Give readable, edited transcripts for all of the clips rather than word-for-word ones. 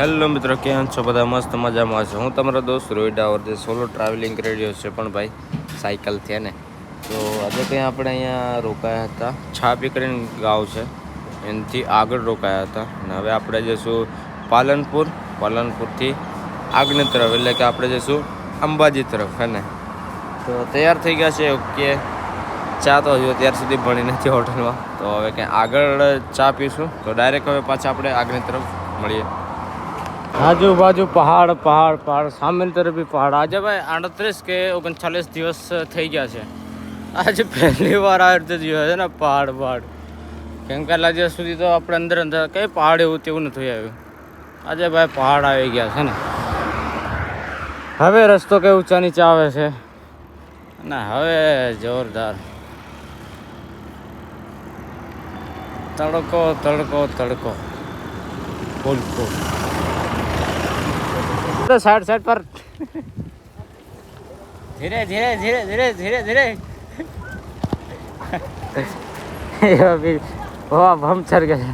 Hello મિત્રો, કેમ છો બધા? મસ્ત મજામાં છે. હું તમારો દોસ્ત રોહિડા જે સોલો ટ્રાવેલિંગ કરી રહ્યો છે, પણ ભાઈ સાયકલ છે ને. તો આજે કંઈ આપણે અહીંયા રોકાયા હતા. છાપી કરીને ગાંવ છે, એનાથી આગળ રોકાયા હતા. અને હવે આપણે જઈશું પાલનપુરથી આગની તરફ, એટલે કે આપણે જઈશું અંબાજી તરફ, હે ને. તો તૈયાર થઈ ગયા છે. ઓકે, ચા તો હજુ અત્યાર સુધી ભણી નથી હોટલમાં. તો હવે કંઈ આગળ ચા પીશું. તો ડાયરેક્ટ હવે પાછા આપણે આગની તરફ મળીએ. આજુબાજુ પહાડ પહાડ પહાડ, સામેની તરફ બી પહાડ. આજે ભાઈ 38 કે 39 દિવસ થઈ ગયા છે. આજે પહેલી વાર આ રીતે જોયો છે ને પહાડ. કેમ કે આટલા દિવસ સુધી તો આપણે અંદર કંઈ પહાડ એવું તેવું નથી આવ્યું. આજે ભાઈ પહાડ આવી ગયા છે ને. હવે રસ્તો કંઈ ઊંચા નીચે આવે છે ને. હવે જોરદાર તડકો ફૂલકો. साइड पर धीरे अभी हम चढ़ गए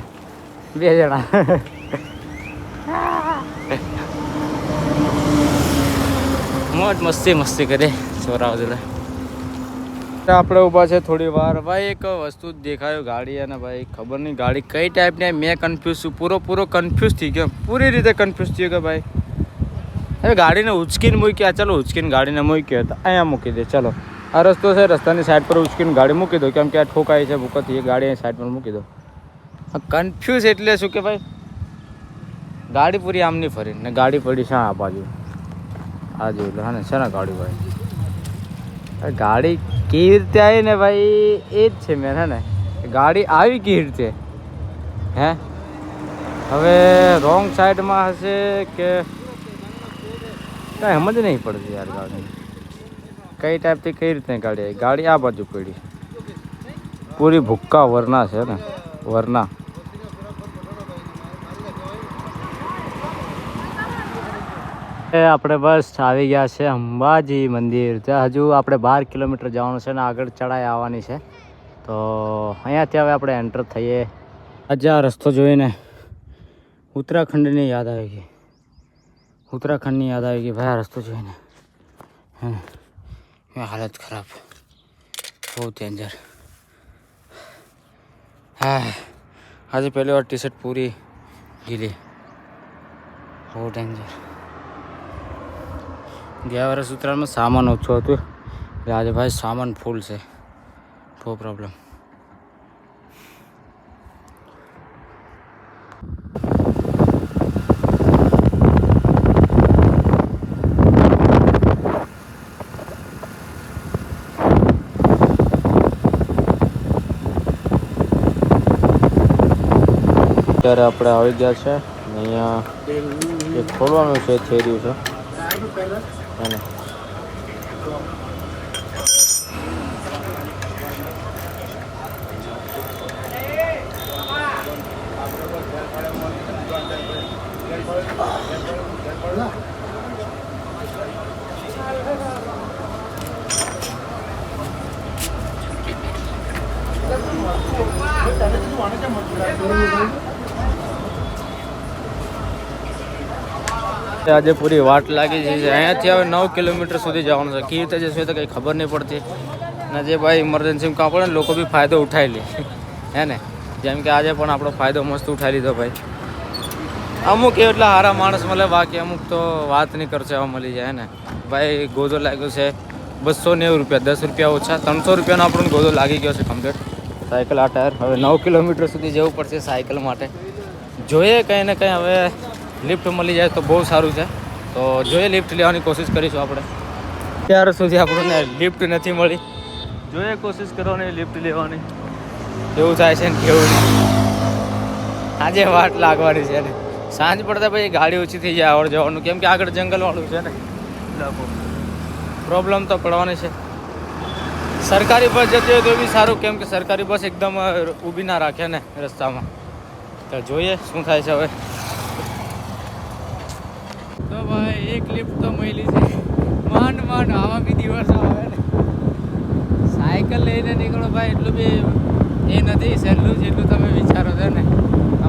बे जણા. મોજ મસ્તી કરે છોરાઓ જોડે. આપણે ઊભા છે થોડી વાર. ભાઈ એક વસ્તુ દેખાયો, ગાડી. અને ભાઈ ખબર નહીં ગાડી કઈ ટાઈપની. મેં કન્ફ્યુઝ છું, પૂરો કન્ફ્યુઝ થઈ ગયો, પૂરી રીતે કન્ફ્યુઝ થઈ ગયો ભાઈ. હવે ગાડીને ઉચકીને મૂક્યા. ચાલો ઉચકીને ગાડીને મૂક્યા હતા, અહીંયા મૂકી દે. ચાલો આ રસ્તો છે, રસ્તાની સાઈડ પર ઉચકીને ગાડી મૂકી દો. કેમ કે આ ઠોકાઈ છે ભૂકતી, ગાડી સાઈડ પર મૂકી દો. કન્ફ્યુઝ એટલે શું કે ભાઈ ગાડી પૂરી આમ નહીં ફરી ને ગાડી પડી છે આ બાજુ. આ જોઈ લો, હા ને છે ને ગાડી. ભાઈ ગાડી કેવી રીતે આવી ને ભાઈ, એ જ છે મેન, હે ને. ગાડી આવી કેવી રીતે, હે? હવે રોંગ સાઈડમાં હશે કે કાંઈ સમજ નહીં પડતી યાર. ગાડી કઈ ટાઈપથી કઈ રીતે ગાડી આ બાજુ પડી. પૂરી ભૂક્કા વરના છે ને, વરના. આપણે બસ આવી ગયા છે અંબાજી મંદિર. ત્યાં હજુ આપણે 12 કિલોમીટર જવાનું છે ને આગળ ચડાઈ આવવાની છે. તો અહીંયાથી હવે આપણે એન્ટર થઈએ. આજે આ રસ્તો જોઈને ઉત્તરાખંડની યાદ આવી ગઈ. ભાઈ આ રસ્તો જોઈને. હાલત ખરાબ, બહુ ડેન્જર. હા, આજે પહેલી વાર ટી શર્ટ પૂરી ગીલી, બહુ ડેન્જર. ગયા વર્ષ ઉત્તરાયણમાં સામાન ઓછું હતું, આજે ભાઈ સામાન ફૂલ છે. બહુ પ્રોબ્લેમ. અત્યારે આપણે આવી ગયા છે. અહીંયા એક ખોલવાનું છે, થઈ રહ્યું છે. અને આજે પૂરી વાટ લાગી છે. અહીંયાથી હવે 9 કિલોમીટર સુધી જવાનું છે. કેવી રીતે જશે તો કંઈ ખબર નહીં પડતી. અને જે ભાઈ ઇમરજન્સીમાં કામ પડે ને લોકો બી ફાયદો ઉઠાવી લે, હે ને. જેમ કે આજે પણ આપણો ફાયદો મસ્ત ઉઠાવી લીધો ભાઈ. અમુક એટલા સારા માણસ મળે, બાકી અમુક તો વાત નહીં કરશે એવા મળી જાય, હે ને. ભાઈ ગોદો લાગ્યો છે 290 રૂપિયા, 10 રૂપિયા ઓછા, 300 રૂપિયાનો આપણને ગોદો લાગી ગયો છે કમ્પ્લીટ. સાયકલ આ ટાયર. હવે 9 કિલોમીટર સુધી જવું પડશે સાયકલ માટે. જોઈએ કંઈ ને કંઈ હવે લિફ્ટ મળી જાય તો બહુ સારું છે. તો જોઈએ, લિફ્ટ લેવાની કોશિશ કરીશું આપણે. ત્યાર સુધી આપણને લિફ્ટ નથી મળી. જોઈએ કોશિશ કરવાની લિફ્ટ લેવાની. એવું થાય છે ને કેવું નહીં. આજે વાટ લાગવાની છે ને. સાંજ પડતા પછી ગાડી ઓછી થઈ જાય આવડ જવાનું. કેમ કે આગળ જંગલવાળું છે ને, પ્રોબ્લેમ તો પડવાની છે. સરકારી બસ જતી હોય તો બી સારું, કેમ કે સરકારી બસ એકદમ ઊભી ના રાખે ને રસ્તામાં. તો જોઈએ શું થાય છે હવે. તો ભાઈ એક લિફ્ટ તો મળી છે. માંડ આવા બી દિવસ આવે ને. સાયકલ લઈને નીકળો ભાઈ, એટલું બી એ નથી સહેલું જેટલું તમે વિચારો છો ને.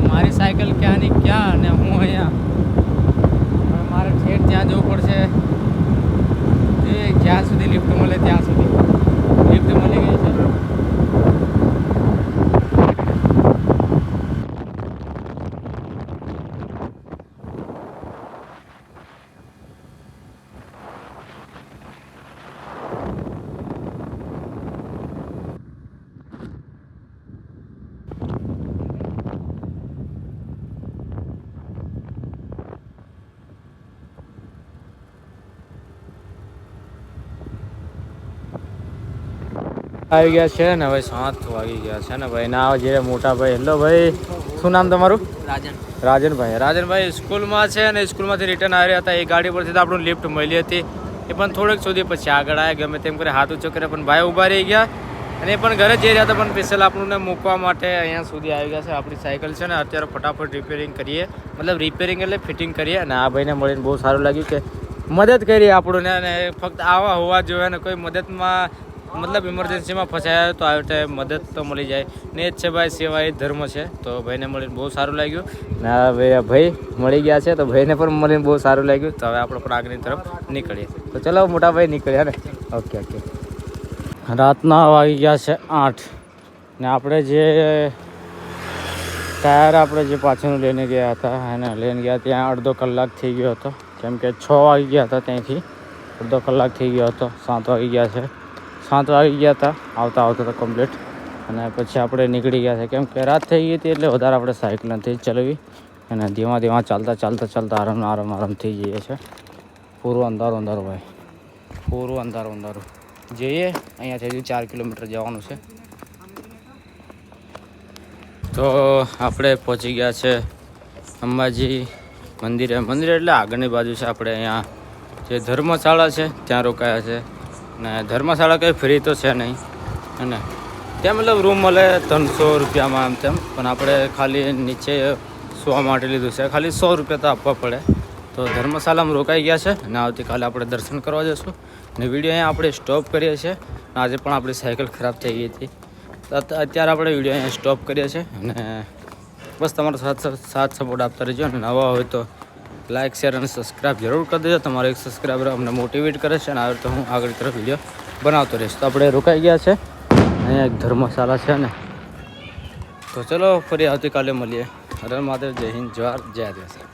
મારી સાયકલ ક્યાંની ક્યાં અને હું અહીંયા છે જ્યાં સુધી લિફ્ટ મળે ત્યાં સુધી. લિફ્ટ મળી ગઈ છે. આવી ગયા છે ને ભાઈ 7 વાગી ગયા છે ને ભાઈ. ના જે મોટા ભાઈ. હેલો ભાઈ, શું નામ તમારું? રાજનભાઈ સ્કૂલમાં છે અને સ્કૂલમાંથી રિટર્ન આવી રહ્યા હતા. એ ગાડી પરથી તો આપણને લિફ્ટ મળી હતી. એ પણ થોડેક સુધી પછી આગળ આવ્યા, ગમે તેમ કરે હાથ ઊંચો કરે, પણ ભાઈ ઊભા રહી ગયા અને એ પણ ઘરે જઈ રહ્યા હતા. પણ સ્પેશિયલ આપણને મૂકવા માટે અહીંયા સુધી આવી ગયા છે. આપણી સાયકલ છે ને અત્યારે ફટાફટ રિપેરિંગ કરીએ, મતલબ રિપેરિંગ એટલે ફિટિંગ કરીએ. અને આ ભાઈને મળીને બહુ સારું લાગ્યું કે મદદ કરી આપણને. અને ફક્ત આવા હોવા જોઈએ ને કોઈ મદદમાં, મતલબ ઇમરજન્સીમાં ફસાયા તો આવી રીતે મદદ તો મળી જાય ને. જ છે ભાઈ, સેવા એ ધર્મ છે. તો ભાઈને મળીને બહુ સારું લાગ્યું ને. હવે ભાઈ મળી ગયા છે તો ભાઈને પણ મળીને બહુ સારું લાગ્યું. તો હવે આપણે પણ આગળની તરફ નીકળીએ. તો ચલો મોટા ભાઈ નીકળ્યા ને. ઓકે. રાતના વાગી ગયા છે 8 ને આપણે જે ટાયર આપણે જે પાછળનું લઈને ગયા હતા એને લઈને ગયા ત્યાં અડધો કલાક થઈ ગયો હતો. કેમ કે 6 વાગી ગયા હતા, ત્યાંથી અડધો કલાક થઈ ગયો હતો. 7 વાગી ગયા છે. 7 વાગી ગયા હતા આવતા તો કમ્પ્લીટ. અને પછી આપણે નીકળી ગયા છે કેમ કે રાત થઈ ગઈ હતી એટલે વધારે આપણે સાયકલ નથી ચલાવી અને ધીમા ચાલતા આરામ થઈ જઈએ છે. પૂરું અંધારું ભાઈ, પૂરું અંધારું જઈએ. અહીંયાથી 4 કિલોમીટર જવાનું છે. તો આપણે પહોંચી ગયા છે અંબાજી મંદિરે. એટલે આગળની બાજુ છે. આપણે અહીંયા જે ધર્મશાળા છે ત્યાં રોકાયા છે. ને ધર્મશાળા કંઈ ફ્રી તો છે નહીં અને ત્યાં મતલબ રૂમ મળે 300 રૂપિયામાં આમ તેમ, પણ આપણે ખાલી નીચે સુવા માટે લીધું છે. ખાલી 100 રૂપિયા તો આપવા પડે. તો ધર્મશાળામાં રોકાઈ ગયા છે અને આવતીકાલે આપણે દર્શન કરવા જઈશું. ને વિડીયો અહીંયા આપણે સ્ટોપ કરીએ છીએ. આજે પણ આપણી સાયકલ ખરાબ થઈ ગઈ હતી. અત્યારે આપણે વિડીયો અહીંયા સ્ટોપ કરીએ છીએ અને બસ તમારો સાથ સપોર્ટ આપતા રહેજો. અને નવા હોય તો લાઇક, શેર અને સબસ્ક્રાઈબ જરૂર કરી દેજો. તમારો એક સબસ્ક્રાઈબર અમને મોટિવેટ કરે છે અને આવી રીતે હું આગળ તરફ વિડીયો બનાવતો રહીશ. તો આપણે રોકાઈ ગયા છે. અહીંયા એક ધર્મશાળા છે ને. તો ચલો ફરી આવતીકાલે મળીએ. હર મહાદેવ, જય હિન્દ, જય ભારત, જય આદિવાસી.